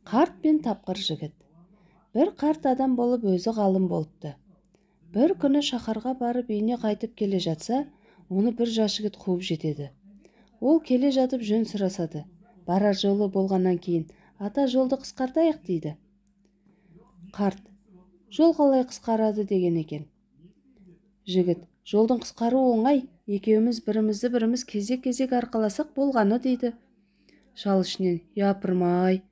Қарт пен тапқыр жігіт. Бір қарт адам болып өзі ғалым болыпты. Бір күні шаһарға барып үйіне қайтып келе жатса, оны бір жас жігіт қуып жетеді. Ол келе жатып жөн сұрасады. Барар жолы болғаннан кейін, ата жолды қысқартайық дейді. Қарт, жол қалай қысқарады деген екен. Жігіт, жолдың қысқару оңай, екеуміз біріміз кезек-кезек арқаласақ болғаны дейді. Шал ішінен, япырмай,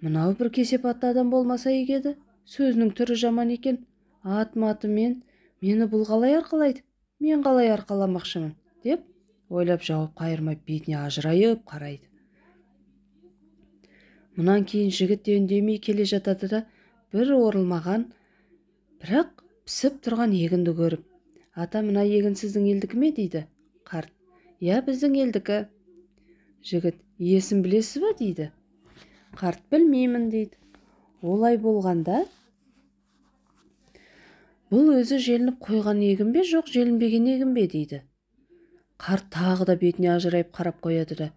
мынау бір кесепатты адам болмаса егеді, сөзінің түрі жаман екен. Ат-матымен мені бұл қалай арқалайды, мен қалай арқаламақшымын, деп ойлап жауап қайырмай бетіне ажырайып қарайды. Мұнан кейін жігіт те үндемей келе жатады да, бір орылмаған, бірақ пісіп тұрған егінді көріп, ата, мына егін сіздің елдікі ме дейді. Қарт, иә, біздің елдікі. Жігіт, иесін білесіз ба дейді. Қарт, білмеймін дейді. Олай болғанда, бұл өзі желініп қойған егін бе, жоқ желінбеген егін бе дейді. Қарт тағы да бетіне ажырайып қарап қояды да,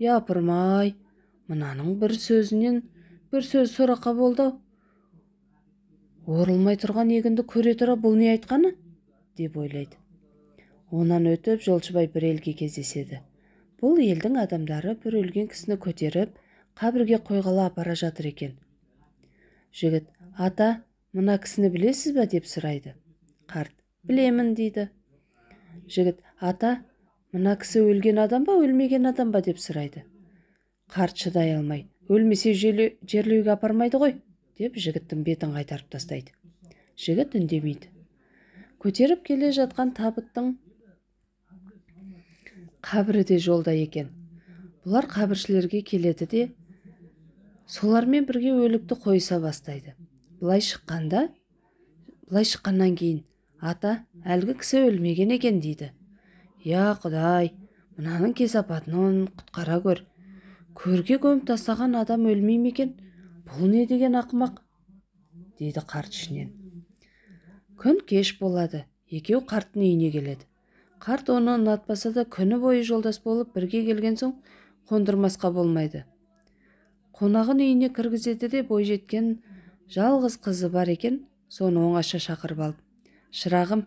япырмай, мынаның бір сөзінен бір сөз сораққа болды. Орылмай тұрған егінді көре тұра бұл не айтқаны, деп ойлайды. Онан өтіп жолшыбай бір елге кездеседі. Бұл елдің адамдары бір өлген кісіні көтеріп, қабірге қойғалы апара жатыр екен. Жігіт, ата, мына кісіні білесіз ба деп сұрайды. Қарт, білемін дейді. Жігіт, ата, мына кісі өлген адам ба, өлмеген адам ба деп сұрайды. Қарт шыдай алмай, өлмесе жерлеуге апармайды ғой, деп жігіттің бетін қайтарып тастайды. Жігіт үндемейді. Көтеріп келе жатқан табыттың қабірі де жолда екен. Бұлар қабіршілерге келеді де, солармен бірге өлікті қойса бастайды. Бұлай шыққаннан кейін, ата, әлгі кісі өлмеген екен дейді. Я Құдай, мынаның кесапатынан құтқара көр. Көрге көміп тастаған адам өлмей ме екен? Бұл не деген ақымақ, дейді қарт ішінен. Күн кеш болады, екеу қарттың үйіне келеді. Қарт оны ұнатпаса да күні бойы жолдас болып бірге келген соң қондырмасқа болмайды. Қонағын үйіне кіргізеді де, бойжеткен жалғыз қызы бар екен, соны оңаша шақырып алып, шырағым,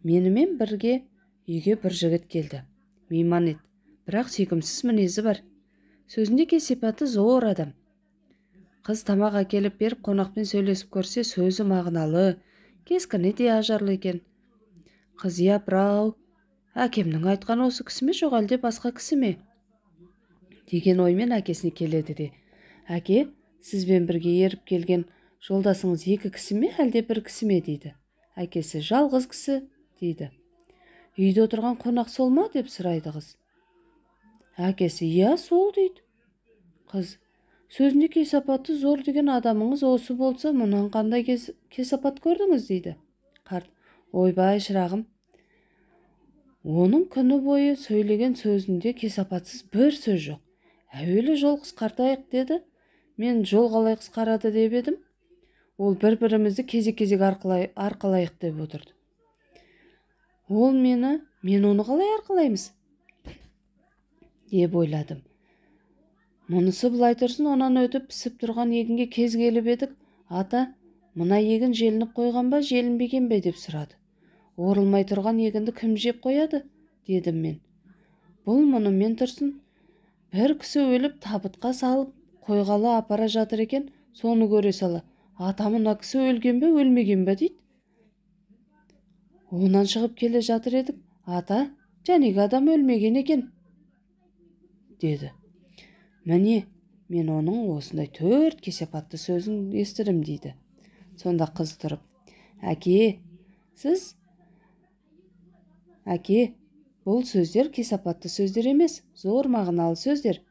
менімен бірге үйге бір жігіт келді. Мейман ет, бірақ сүйкімсіз мінезі бар. Сөзінде кесепаты зор адам. Қыз тамақ әкеліп беріп, қонақпен сөйлесіп көрсе, сөзі мағыналы, кескіні де ажарлы екен. Қыз, япыр-ау, әкемнің айтқан осы кісі ме, жоқ әлде басқа кісі ме? Деген оймен әкесіне келеді де, әке, сізбен бірге еріп келген жолдасыңыз екі кісі ме, әлде бір кісі ме дейді. Әкесі, жалғыз кісі дейді. Үйде отырған қонақ сол ма деп сұрайды қыз. Әкесі, иә, сол дейді. Қыз, сөзінде кесапаты зор деген адамыңыз осы болса, мұнан қандай кесапат көрдіңіз дейді. Қарт, ойбай шырағым, оның күні бойы сөйлеген сөзінде кесапатсыз бір сөз жоқ. Әуелі жол қысқартайық деді. Мен жол қалай қысқарады деп едім. Ол бір-бірімізді кезек-кезек арқалайық деп отырды. Ол мен оны қалай арқалаймыз деп ойладым. Мұнысы былай тұрсын, онан өтіп пісіп тұрған егінге кез келіп едік. Ата, мына егін желініп қойған ба, желінбеген бе деп сұрады. Орылмай тұрған егінді кім жеп қояды, дедім мен. Бұл мұнымен тұрсын, бір кісі өліп табытқа салып қойғалы апара жатыр екен, соны көре сала, ата, мына кісі өлген бе, өлмеген бе дейді. Онан шығып келе жатыр едік. Ата, жәнегі адам өлмеген екен, деді. Міне, мен оның осындай 4 кесепатты сөзін естідім дейді. Сонда қыз тұрып, әке, бұл сөздер кесапатты сөздер емес, зор мағыналы сөздер.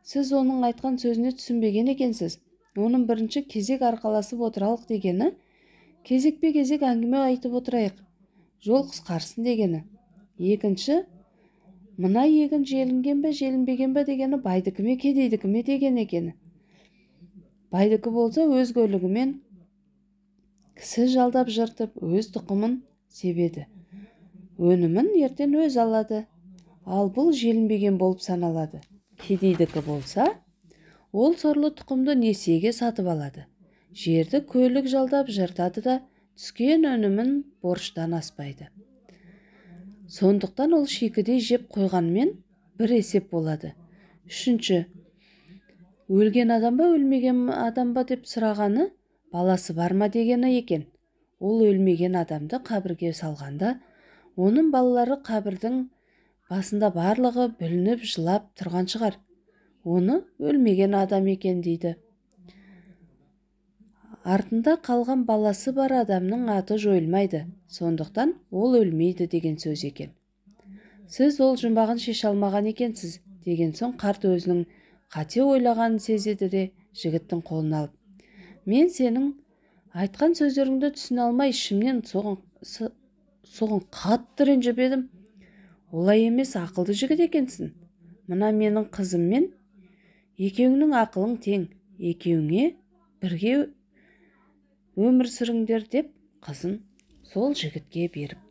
Сіз оның айтқан сөзіне түсінбеген екенсіз. Оның бірінші кезек арқаласып отыралық дегені, кезекпе-кезек әңгіме айтып отырайық, жол қысқарсын дегені. Екінші, мына егін желінген бе, желінбеген бе дегені байдікі ме, кедейдікі ме деген екені. Байдікі болса өз көлігімен кісі жалдап жыртып, өз тұқымын себеді. Өнімін ертең өз алады. Ал бұл желінбеген болып саналады. Кедейдікі болса, Ол сорлы тұқымды несиеге сатып алады. Жерді көлік жалдап жыртады да түскен өнімін борыштан аспайды. Сондықтан ол шикідей жеп қойғанмен бір есеп болады. Үшінші, өлген адам ба, өлмеген адам ба деп сұрағаны баласы бар ма дегені екен. Ол өлмеген адамды қабірге салғанда, оның балалары қабірдің басында барлығы бүлініп жылап тұрған шығар. Оны өлмеген адам екен дейді. Артында қалған баласы бар адамның аты жойылмайды, сондықтан ол өлмейді деген сөз екен. Сіз ол жұмбағын шеше алмаған екенсіз деген соң қарт өзінің қате ойлағанын сезеді де жігіттің қолын алып: мен сенің айтқан сөздеріңді түсіне алмай ішімнен соған қатты ренжіп едім. Олай емес, ақылды жігіт екенсің. Мына менің қызыммен екеуіңнің ақылың тең, екеуіңе бірге өмір сүріңдер деп қызын сол жігітке беріп